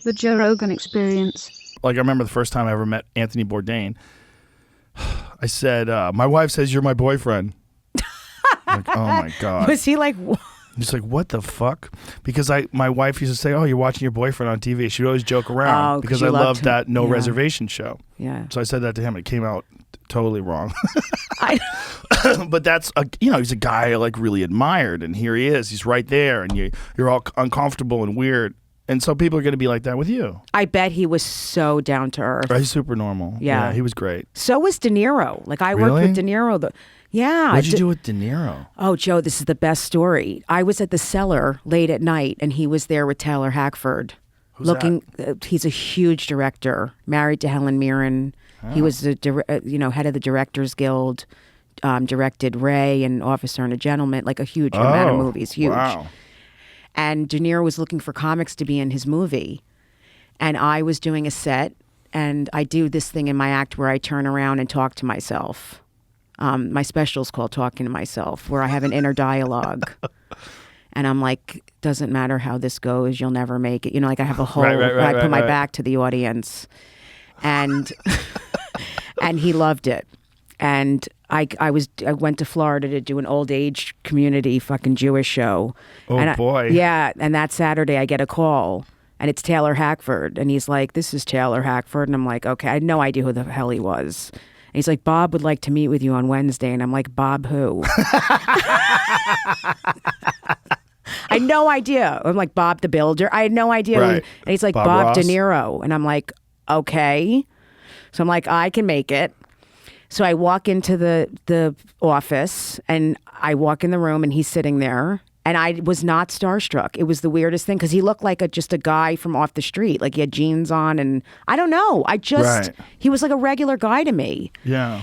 The Joe Rogan Experience. Like, I remember the first time I ever met Anthony Bourdain. I said, my wife says you're my boyfriend. Like, oh my God. Was he like... He's like, what the fuck? Because my wife used to say, oh, you're watching your boyfriend on TV. She'd always joke around because I loved that No Reservation show. Yeah. So I said that to him. It came out totally wrong. But that's, he's a guy I like really admired. And here he is. He's right there. And you're all uncomfortable and weird. And so people are going to be like that with you. I bet he was so down to earth. He's super normal. Yeah. He was great. So was De Niro. Like, I worked with De Niro. Yeah. What did you do with De Niro? Oh, Joe, this is the best story. I was at the Cellar late at night, and he was there with Taylor Hackford. Who's that? He's a huge director, married to Helen Mirren. Oh. He was the head of the Directors Guild, directed Ray and Officer and a Gentleman, like a huge amount of movies, huge. Wow. And De Niro was looking for comics to be in his movie. And I was doing a set, and I do this thing in my act where I turn around and talk to myself. My special's called Talking to Myself, where I have an inner dialogue. And I'm like, doesn't matter how this goes, you'll never make it. Like I have a whole, where I put my back to the audience. And and he loved it. And I went to Florida to do an old age community fucking Jewish show. Oh, boy. Yeah. And that Saturday I get a call. And it's Taylor Hackford. And he's like, this is Taylor Hackford. And I'm like, okay, I had no idea who the hell he was. And he's like, Bob would like to meet with you on Wednesday. And I'm like, Bob who? I had no idea. I'm like, Bob the Builder. I had no idea. Right. And he's like, Bob De Niro. And I'm like, okay. So I'm like, I can make it. So I walk into the office and I walk in the room and he's sitting there. And I was not starstruck. It was the weirdest thing because he looked like just a guy from off the street. Like he had jeans on and I don't know. He was like a regular guy to me. Yeah.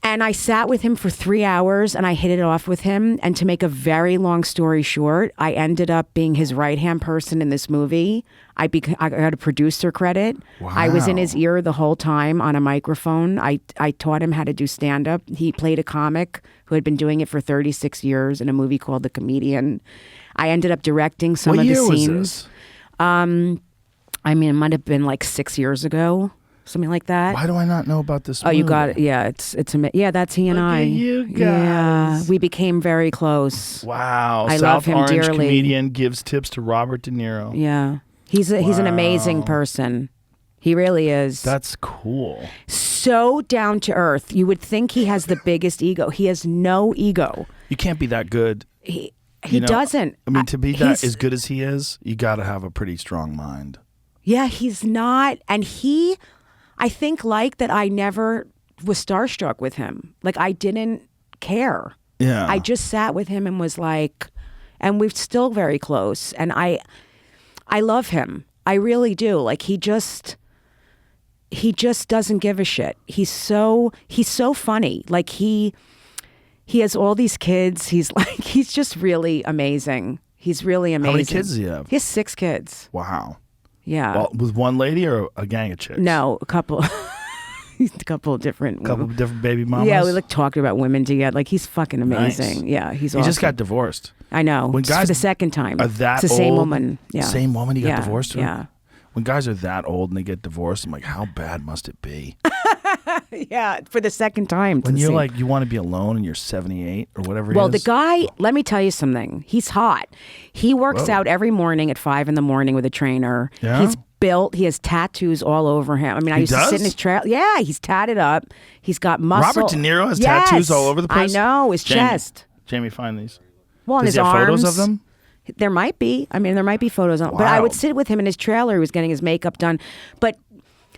And I sat with him for 3 hours and I hit it off with him. And to make a very long story short, I ended up being his right-hand person in this movie. I got a producer credit. Wow. I was in his ear the whole time on a microphone. I taught him how to do stand-up. He played a comic who had been doing it for 36 years in a movie called The Comedian. I ended up directing some of the scenes. What year was this? It might have been like 6 years ago. Something like that. Why do I not know about this movie? Oh, you got it. Yeah, yeah, that's he and I. Look at you guys. Yeah, we became very close. Wow. I South love him Orange dearly. comedian gives tips to Robert De Niro. Yeah, he's an amazing person. He really is. That's cool. So down to earth. You would think he has the biggest ego. He has no ego. You can't be that good. He doesn't. I mean, to be that as good as he is, you got to have a pretty strong mind. Yeah, he's not. And I think like that I never was starstruck with him. Like I didn't care. Yeah. I just sat with him and was like, and we're still very close. And I love him. I really do. Like he just doesn't give a shit. He's so funny. Like he has all these kids. He's just really amazing. He's really amazing. How many kids does he have? He has 6 kids. Wow. Yeah. Well, with one lady or a gang of chicks? No, a couple. A couple of different baby mamas? Yeah, we like talking about women together. Like he's fucking amazing. Nice. Yeah, he's awesome. He just got divorced. I know. When guys for the second time. Are that it's the same old, woman. Yeah. Same woman he got divorced to? Yeah. When guys are that old and they get divorced, I'm like, how bad must it be? Yeah, for the second time. When you're like, you want to be alone and you're 78 or whatever it is. Well, the guy, let me tell you something. He's hot. He works out every morning at 5 a.m. with a trainer. Yeah? He's built. He has tattoos all over him. I mean, I used to sit in his trail. Yeah, he's tatted up. He's got muscle. Robert De Niro has tattoos all over the place? I know, his chest. Jamie, find these. Well, on Does his he have arms. photos of them? There might be. I mean, there might be photos on. But I would sit with him in his trailer. He was getting his makeup done. But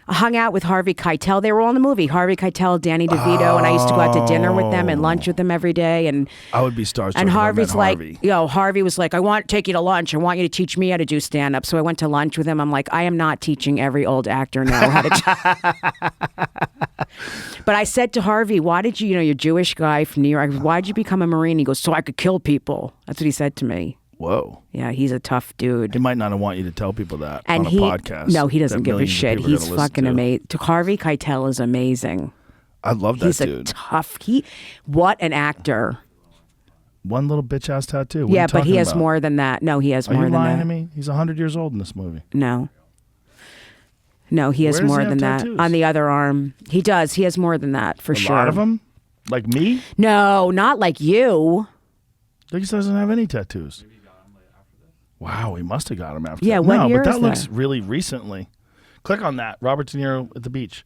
I hung out with Harvey Keitel. They were all in the movie. Harvey Keitel, Danny DeVito, and I used to go out to dinner with them and lunch with them every day. And I would be starstruck. And Harvey's like, Harvey. Harvey was like, I want to take you to lunch. I want you to teach me how to do stand up. So I went to lunch with him. I'm like, I am not teaching every old actor now how to. But I said to Harvey, why did you, you're a Jewish guy from New York. Why did you become a Marine? He goes, so I could kill people. That's what he said to me. Whoa. Yeah, he's a tough dude. He might not want you to tell people that and on a podcast. No, he doesn't give a shit. He's fucking amazing. Harvey Keitel is amazing. I love that he's dude. He's a tough, what an actor. One little bitch ass tattoo. Yeah, but he has more than that. No, he has more than that. Are you lying to me? He's 100 years old in this movie. No. No, he has Where does more he have than that. tattoos? On the other arm. He does. He has more than that, for sure. A lot of them? Like me? No, not like you. He doesn't have any tattoos. Wow, he must have got him after. Yeah, that. what No, year but is that looks that? really recently. Click on that. Robert De Niro at the beach.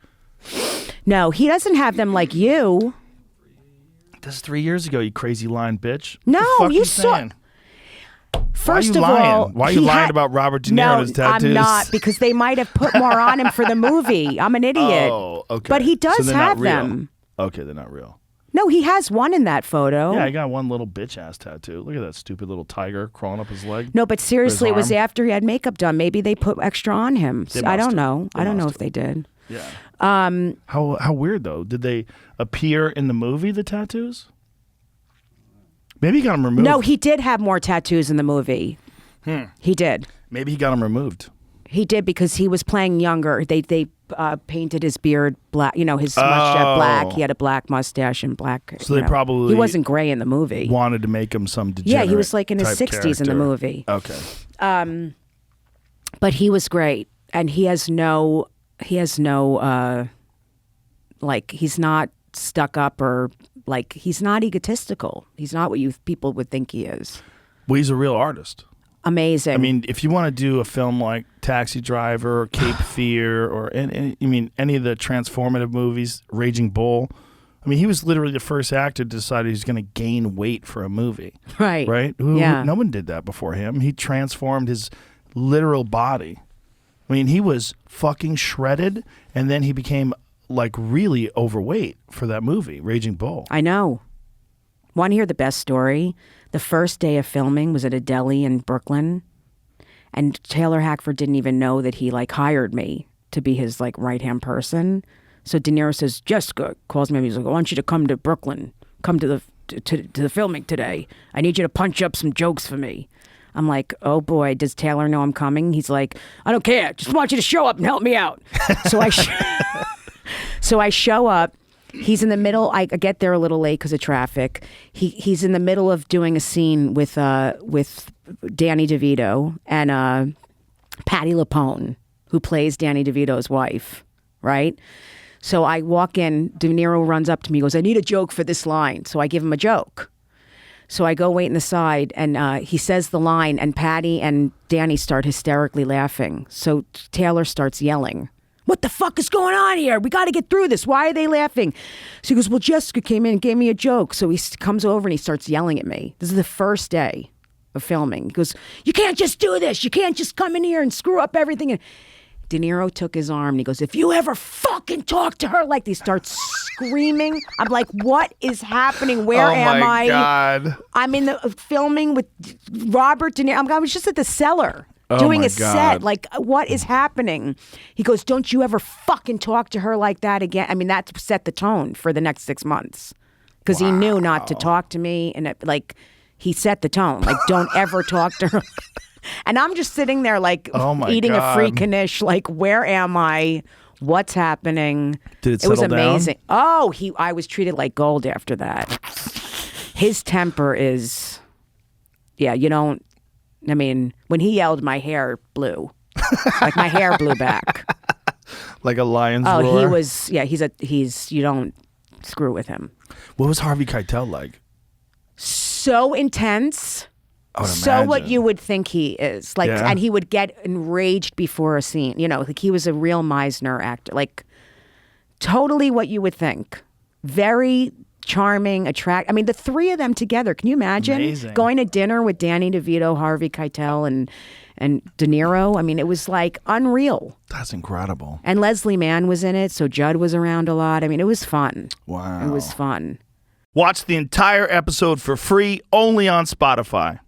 No, he doesn't have them like you. This is 3 years ago, you crazy lying bitch. No, what the fuck you saw- saying? First Why of are you lying? all, Why are you he lying had- about Robert De Niro No, and his tattoos? I'm not, because they might have put more on him for the movie. I'm an idiot. Oh, okay. But he So does they're not have real. them. Okay, they're not real. No, he has one in that photo. Yeah, I got one little bitch ass tattoo. Look at that stupid little tiger crawling up his leg. No, but seriously, it was arm. after he had makeup done. Maybe they put extra on him. They I must don't have. know. They I don't know must if they did. Yeah. How weird though? Did they appear in the movie? The tattoos? Maybe he got them removed. No, he did have more tattoos in the movie. He did. Maybe he got them removed. He did because he was playing younger. They painted his beard black. You know, his mustache black. He had a black mustache and black. So they probably he wasn't gray in the movie. Wanted to make him some degenerate. Yeah, he was like in his type 60s in the character. movie. Okay. But he was great, and he has no like, he's not stuck up or like, he's not egotistical. He's not what people would think he is. Well, he's a real artist. Amazing. I mean, if you want to do a film like Taxi Driver or Cape Fear or any of the transformative movies, Raging Bull, I mean, he was literally the first actor to decide he was going to gain weight for a movie. right. Right? Yeah. No one did that before him. He transformed his literal body. I mean, he was fucking shredded, and then he became like really overweight for that movie, Raging Bull. I know. Want to hear the best story? The first day of filming was at a deli in Brooklyn, and Taylor Hackford didn't even know that he like hired me to be his like right-hand person. So De Niro says, Jessica calls me, he's like, I want you to come to Brooklyn, come to the filming today. I need you to punch up some jokes for me. I'm like, oh boy, does Taylor know I'm coming? He's like, I don't care, just want you to show up and help me out. So I show up. He's in the middle. I get there a little late because of traffic. He's in the middle of doing a scene with Danny DeVito and Patti LuPone, who plays Danny DeVito's wife, right? So I walk in. De Niro runs up to me. He goes, I need a joke for this line. So I give him a joke. So I go wait in the side, and he says the line, and Patty and Danny start hysterically laughing. So Taylor starts yelling, what the fuck is going on here? We got to get through this. Why are they laughing? So he goes, well, Jessica came in and gave me a joke. So he comes over and he starts yelling at me. This is the first day of filming. He goes, you can't just do this. You can't just come in here and screw up everything. And De Niro took his arm and he goes, if you ever fucking talk to her like this, he starts screaming. I'm like, what is happening? Where am I? Oh my God. I'm in the filming with Robert De Niro. I was just at the cellar. Doing my a set. God. Like, what is happening? He goes, don't you ever fucking talk to her like that again. I mean, that set the tone for the next 6 months. Because he knew not to talk to me. And he set the tone. Like, don't ever talk to her. And I'm just sitting there like eating a free knish. Like, where am I? What's happening? Did it was settle down? amazing. Oh, I was treated like gold after that. His temper is, yeah, you don't. I mean, when he yelled, my hair blew. Like my hair blew back. Like a lion's roar? Oh, he was, yeah, you don't screw with him. What was Harvey Keitel like? So intense. I would So what imagine. you would think he is. Like, Yeah. and he would get enraged before a scene. You know, like he was a real Meisner actor. Like, totally what you would think. Very charming, I mean, the three of them together. Can you imagine Amazing. going to dinner with Danny DeVito, Harvey Keitel, and De Niro? I mean, it was like unreal. That's incredible. And Leslie Mann was in it, so Judd was around a lot. I mean, it was fun. Wow. It was fun. Watch the entire episode for free only on Spotify.